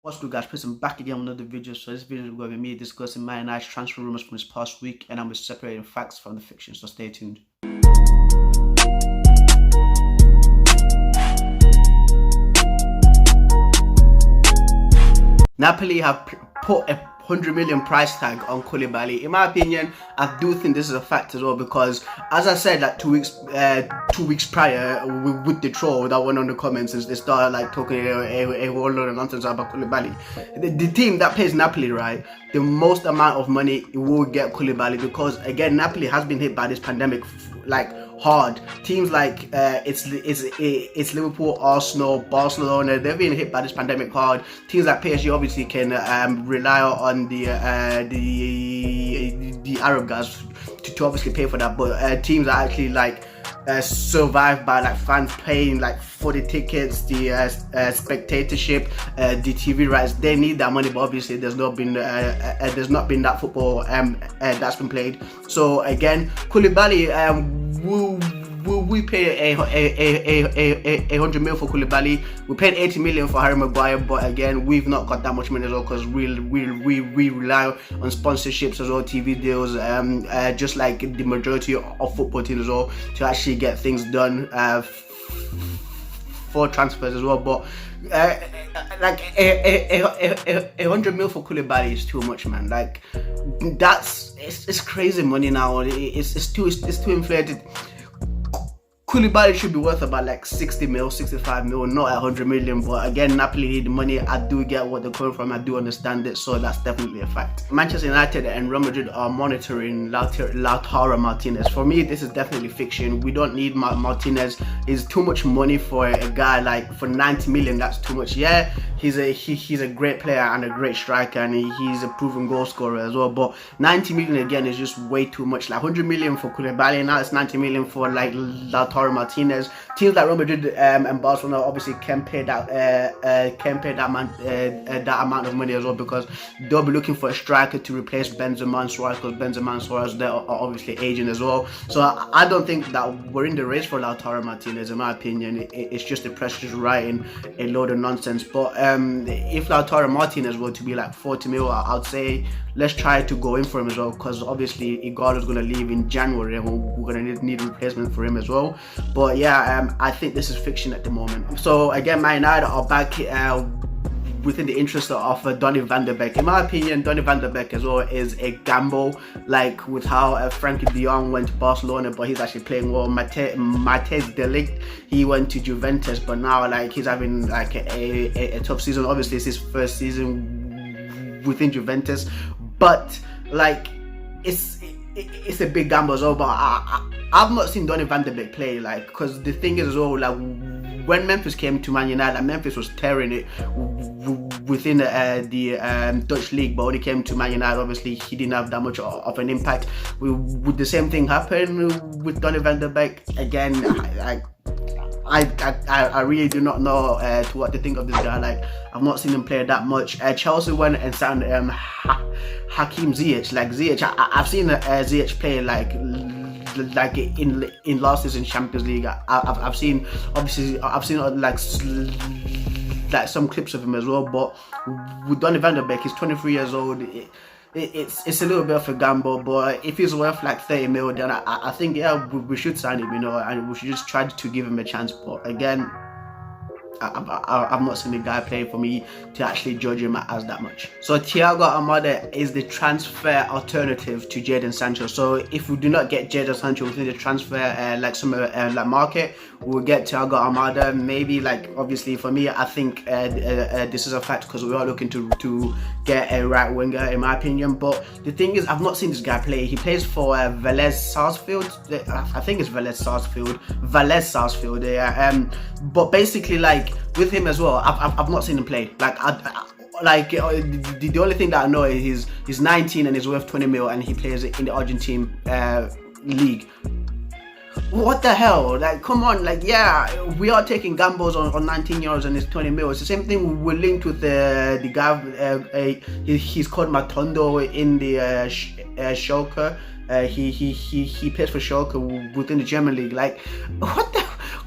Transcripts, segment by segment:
What's good, guys? I'm back again with another video. So this video is going to be me discussing Man United's transfer rumours from this past week, and I'm separating facts from the fiction, so stay tuned. Napoli have put a 100 million price tag on Koulibaly. In my opinion, I do think this is a fact as well, because as I said like 2 weeks prior with the troll that went on the comments and they started like talking a whole lot of nonsense about Koulibaly. The team that pays Napoli, right, the most amount of money it will get Koulibaly, because again Napoli has been hit by this pandemic like hard. Teams like it's Liverpool, Arsenal, Barcelona, they've been hit by this pandemic hard. Teams like PSG obviously can rely on the Arab guys to obviously pay for that, but teams that actually like survived by like fans paying like for the tickets, the spectatorship, the TV rights, they need that money, but obviously there's not been that football that's been played. So again, Koulibaly, will we pay a 100 mil for Koulibaly? We paid 80 million for Harry Maguire, but again we've not got that much money as well, because we rely on sponsorships as well, TV deals, just like the majority of football teams as well, to actually get things done for transfers as well. But like a 100 mil for Koulibaly is too much, man. Like it's crazy money now. It's too inflated. Koulibaly should be worth about like 60 mil, 65 mil, not 100 million. But again, Napoli need the money. I do get what they're coming from. I do understand it. So that's definitely a fact. Manchester United and Real Madrid are monitoring Lautaro Martinez. For me, this is definitely fiction. We don't need Martinez. It's too much money for a guy like for 90 million. That's too much. Yeah, he's a great player and a great striker, and he's a proven goal scorer as well. But 90 million again is just way too much. Like 100 million for Koulibaly, now it's 90 million for like Lautaro Martinez. Teams like Real Madrid and Barcelona obviously can pay that amount of money as well, because they'll be looking for a striker to replace Benzema and Suarez, because Benzema and Suarez, they are obviously aging as well. So I don't think that we're in the race for Lautaro Martinez. In my opinion, it's just the press just writing a load of nonsense. But if Lautaro Martinez were to be like 40 mil, I'd say let's try to go in for him as well, because obviously Igalo's going to leave in January and we're going to need a replacement for him as well. But yeah, I think this is fiction at the moment. So again, Man United are back within the interest of Donny van de Beek. In my opinion, Donny van de Beek as well is a gamble, like with how Frankie de Jong went to Barcelona, but he's actually playing well. Matthijs de Ligt, he went to Juventus, but now like he's having like a tough season. Obviously it's his first season within Juventus, but like it's a big gamble as well. But I've not seen Donny van de Beek play, like, because the thing is as well, like when Memphis came to Man United, like, Memphis was tearing it within the Dutch league, but when he came to Man United, obviously he didn't have that much of an impact. Would the same thing happen with Donny van de Beek again? I really do not know to what to think of this guy. Like, I've not seen him play that much. Chelsea went and signed Hakim Ziyech. Like Ziyech, I've seen Ziyech play like in last season's Champions League. I've seen like some clips of him as well. But with Donny van de Beek, he's 23 years old. It's a little bit of a gamble, but if he's worth like 30 mil, then I think, yeah, we should sign him, you know, and we should just try to give him a chance. But again, I've not seen the guy play for me to actually judge him as that much. So Thiago Almada is the transfer alternative to Jadon Sancho. So if we do not get Jadon Sancho within the transfer like summer like market, we'll get Thiago Almada. Maybe, like, obviously for me, I think this is a fact, because we are looking to get a right winger, in my opinion. But the thing is, I've not seen this guy play. He plays for Vélez Sarsfield. I think it's Vélez Sarsfield. Yeah. But basically, like with him as well, I've not seen him play. Like the only thing that I know is he's 19 and he's worth 20 mil, and he plays in the Argentine league. What the hell? Like, come on. Like, yeah, we are taking gambles on 19-year-olds and it's 20 mil. It's the same thing we're linked with the guy. He's called Matondo in the Schalke. He plays for Schalke within the German league. Like, what the?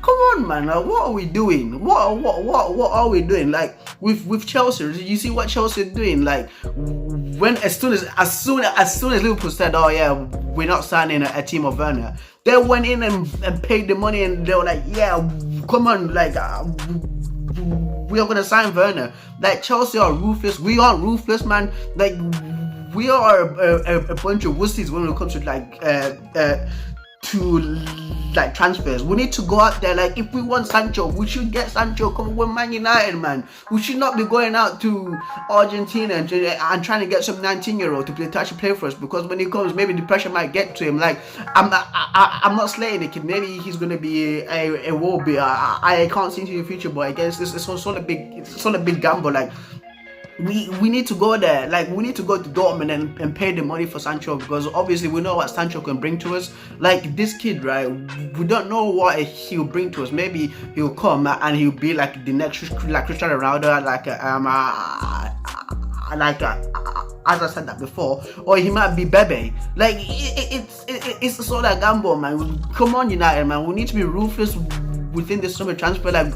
come on, man. Like, what are we doing? What are we doing? Like with Chelsea, you see what Chelsea are doing? Like when as soon as Liverpool said, oh yeah, we're not signing a team of Werner, they went in and paid the money, and they were like, yeah, come on, like we are gonna sign Werner. Like Chelsea are ruthless. We aren't ruthless, man. Like we are a bunch of wussies when it comes to like transfers. We need to go out there. Like if we want Sancho, we should get Sancho. Come on, we're Man United, man. We should not be going out to Argentina and trying to get some 19-year-old to actually play for us, because when he comes, maybe the pressure might get to him. Like I'm not slating the kid. Maybe he's gonna be a world beater. I can't see into the future, but I guess it's also a big gamble. Like we need to go there. Like we need to go to Dortmund and pay the money for Sancho, because obviously we know what Sancho can bring to us. Like this kid, right? We don't know what he'll bring to us. Maybe he'll come and he'll be like the next Cristiano Ronaldo, as I said that before, or he might be Bebe. Like it's a sort of gamble, man. Come on, United, man. We need to be ruthless within this summer transfer. Like,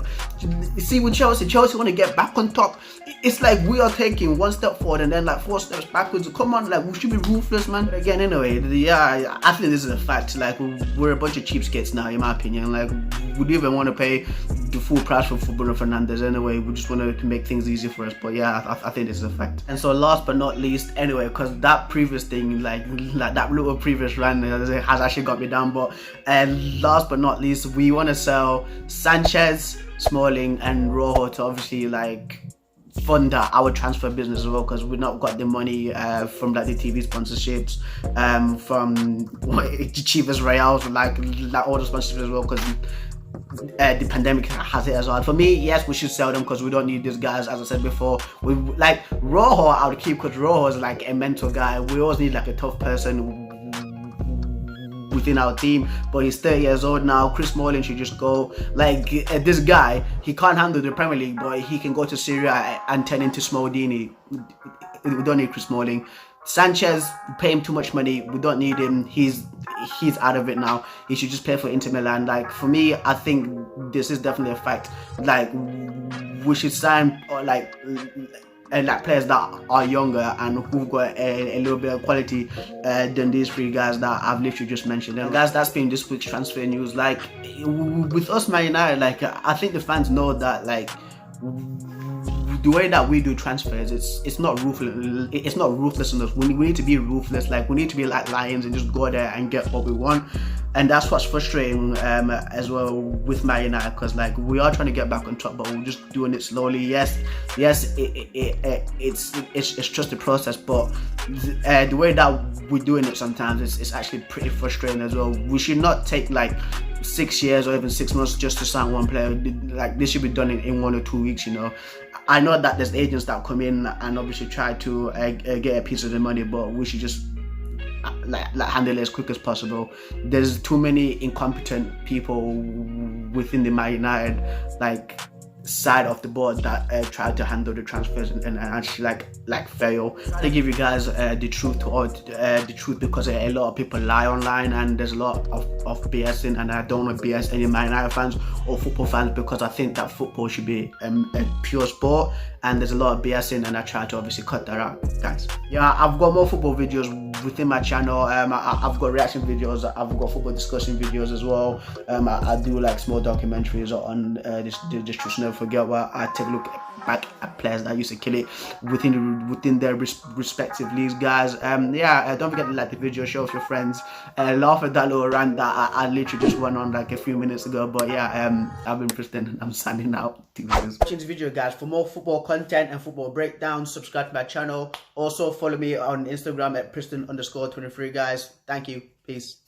see with Chelsea want to get back on top. It's like we are taking one step forward and then like 4 steps backwards. Come on, like we should be ruthless, man. But again, anyway, yeah, I think this is a fact. Like we're a bunch of cheapskates now, in my opinion. Like we don't even want to pay the full price for Bruno Fernandes anyway. We just want to make things easier for us. But yeah, I think this is a fact. And so last but not least, anyway, because that previous thing, like that little previous run has actually got me down. But last but not least, we want to sell Sanchez, Smalling and Rojo to obviously like fund our transfer business as well, because we've not got the money from like the TV sponsorships, from Chivas Reals, like all the sponsorships as well, because the pandemic has hit us hard. For me, yes, we should sell them because we don't need these guys. As I said before, we like Rojo I would keep, because Rojo is like a mental guy. We always need like a tough person within our team, but he's 30 years old now. Chris Smalling should just go. Like this guy, he can't handle the Premier League, but he can go to Syria and turn into Smaldini. We don't need Chris Smalling. Sanchez, pay him too much money. We don't need him. He's out of it now. He should just play for Inter Milan. Like for me, I think this is definitely a fact. Like we should sign like players that are younger and who've got a little bit of quality than these 3 guys that I've literally just mentioned. And guys, that's been this week's transfer news. Like with us Man United, like I think the fans know that like the way that we do transfers, it's not ruthless. It's not ruthless enough. We need to be ruthless. Like we need to be like lions and just go there and get what we want. And that's what's frustrating as well with Man United, because like we are trying to get back on top, but we're just doing it slowly. Yes, it's just a process, but the way that we're doing it sometimes it's actually pretty frustrating as well. We should not take like 6 years or even 6 months just to sign one player. Like this should be done in 1 or 2 weeks, you know. I know that there's agents that come in and obviously try to get a piece of the money, but we should just like handle it as quick as possible. There's too many incompetent people within the Man United like side of the board that try to handle the transfers and actually like fail. I give you guys the truth because a lot of people lie online, and there's a lot of BSing, and I don't want to BS any Man United fans or football fans, because I think that football should be a pure sport, and there's a lot of BSing, and I try to obviously cut that out, guys. Yeah, I've got more football videos within my channel. I've got reaction videos, I've got football discussion videos as well. I do like small documentaries on this just never forget, where I take a look back at players that used to kill it within their respective leagues, guys. Don't forget to like the video, share with your friends, laugh at that little rant that I literally just went on like a few minutes ago. But yeah, I've been Preston and I'm signing out. Watching this video, guys. For more football content and football breakdowns, subscribe to my channel. Also follow me on Instagram at Preston_23, guys. Thank you. Peace.